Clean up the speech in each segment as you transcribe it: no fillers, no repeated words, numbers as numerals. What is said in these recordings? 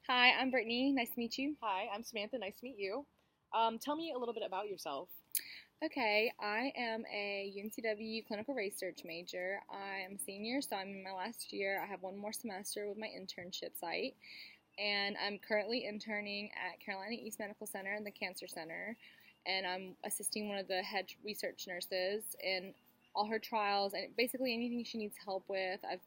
Hi, I'm Brittany. Nice to meet you. Hi, I'm Samantha. Nice to meet you. Tell me a little bit about yourself. Okay, I am a UNCW clinical research major. I am a senior, so I'm in my last year. I have one more semester with my internship site, and I'm currently interning at Carolina East Medical Center in the Cancer Center, and I'm assisting one of the head research nurses in all her trials and basically anything she needs help with. I've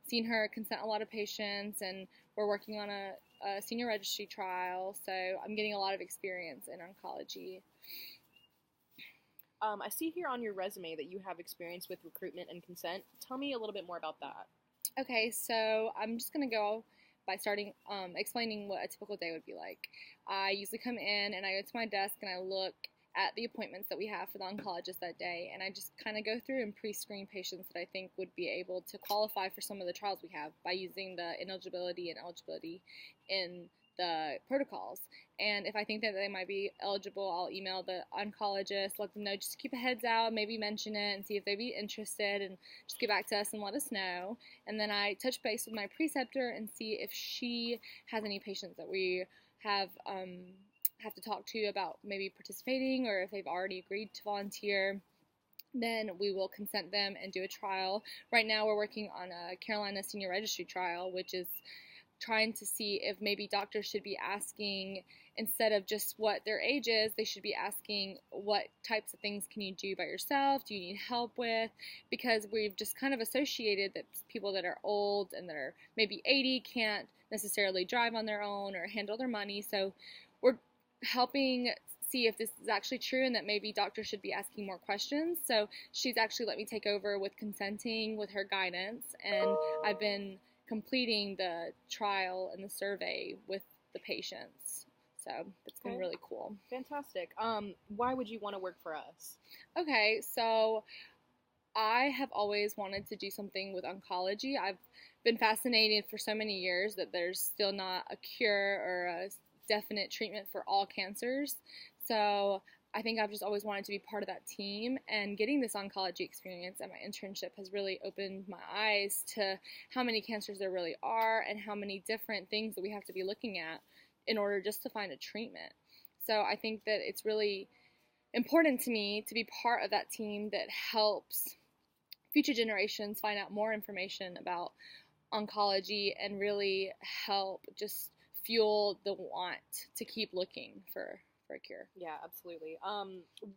seen her consent a lot of patients, and we're working on a senior registry trial, so I'm getting a lot of experience in oncology. I see here on your resume that you have experience with recruitment and consent. Tell me a little bit more about that. Okay, so I'm just going to go by starting explaining what a typical day would be like. I usually come in and I go to my desk and I look at the appointments that we have for the oncologist that day, and I just kind of go through and pre-screen patients that I think would be able to qualify for some of the trials we have by using the ineligibility and eligibility in the protocols. And if I think that they might be eligible, I'll email the oncologist, let them know, just to keep a heads out, maybe mention it and see if they'd be interested, and just get back to us and let us know. And then I touch base with my preceptor and see if she has any patients that we have to talk to about maybe participating, or if they've already agreed to volunteer. Then we will consent them and do a trial. Right now we're working on a Carolina Senior Registry trial, which is trying to see if maybe doctors should be asking, instead of just what their age is, they should be asking what types of things can you do by yourself, do you need help with, because we've just kind of associated that people that are old and that are maybe 80 can't necessarily drive on their own or handle their money. So we're helping see if this is actually true and that maybe doctors should be asking more questions. So she's actually let me take over with consenting with her guidance, and I've been completing the trial and the survey with the patients. So it's been Okay, really cool. fantastic. Why would you want to work for us? Okay, so I have always wanted to do something with oncology. I've been fascinated for so many years that there's still not a cure or a definite treatment for all cancers. So I think I've just always wanted to be part of that team, and getting this oncology experience at my internship has really opened my eyes to how many cancers there really are and how many different things that we have to be looking at in order just to find a treatment. So I think that it's really important to me to be part of that team that helps future generations find out more information about oncology and really help just fuel the want to keep looking for a cure. Yeah, absolutely.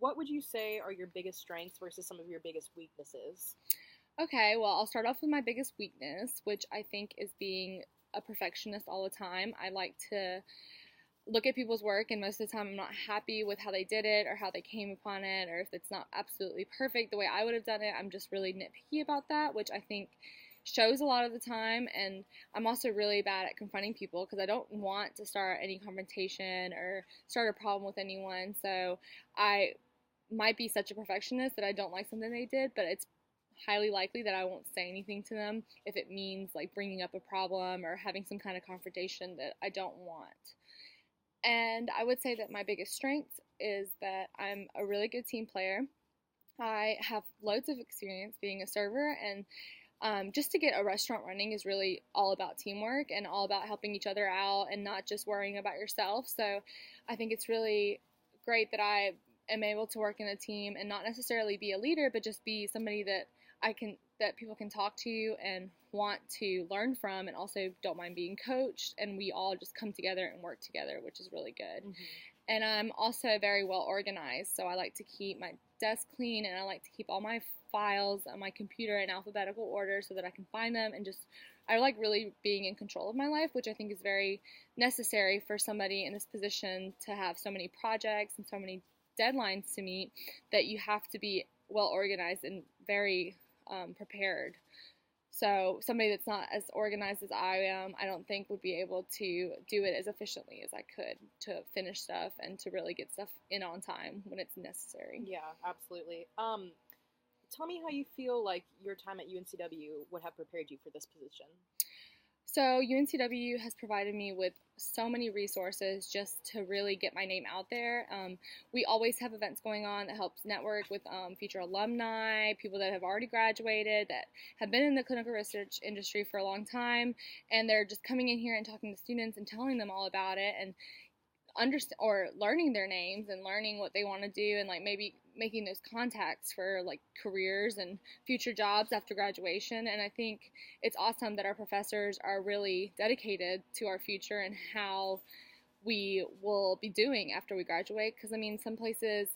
What would you say are your biggest strengths versus some of your biggest weaknesses? Okay, well, I'll start off with my biggest weakness, which I think is being a perfectionist all the time. I like to look at people's work, and most of the time I'm not happy with how they did it or how they came upon it, or if it's not absolutely perfect the way I would have done it. I'm just really nitpicky about that, which I think shows a lot of the time. And I'm also really bad at confronting people because I don't want to start any confrontation or start a problem with anyone. So I might be such a perfectionist that I don't like something they did, but it's highly likely that I won't say anything to them if it means like bringing up a problem or having some kind of confrontation that I don't want. And I would say that my biggest strength is that I'm a really good team player. I have loads of experience being a server, and just to get a restaurant running is really all about teamwork and all about helping each other out and not just worrying about yourself. So I think it's really great that I am able to work in a team and not necessarily be a leader, but just be somebody that people can talk to and want to learn from, and also don't mind being coached, and we all just come together and work together, which is really good. Mm-hmm. And I'm also very well organized, so I like to keep my desk clean, and I like to keep all my files on my computer in alphabetical order so that I can find them, and just I like really being in control of my life, which I think is very necessary for somebody in this position to have so many projects and so many deadlines to meet, that you have to be well organized and very prepared. So somebody that's not as organized as I am, I don't think would be able to do it as efficiently as I could to finish stuff and to really get stuff in on time when it's necessary. Yeah, absolutely. Tell me how you feel like your time at UNCW would have prepared you for this position. So UNCW has provided me with so many resources just to really get my name out there. We always have events going on that helps network with future alumni, people that have already graduated, that have been in the clinical research industry for a long time, and they're just coming in here and talking to students and telling them all about it, and understand or learning their names and learning what they want to do, and like maybe making those contacts for like careers and future jobs after graduation. And I think it's awesome that our professors are really dedicated to our future and how we will be doing after we graduate, because I mean some places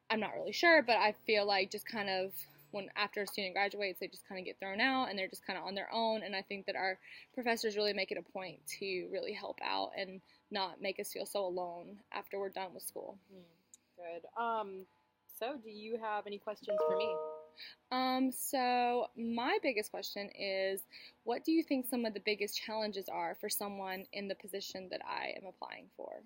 I'm not really sure, but I feel like just kind of when after a student graduates, they just kind of get thrown out and they're just kind of on their own. And I think that our professors really make it a point to really help out and not make us feel so alone after we're done with school. Good. So do you have any questions for me? So my biggest question is, what do you think some of the biggest challenges are for someone in the position that I am applying for?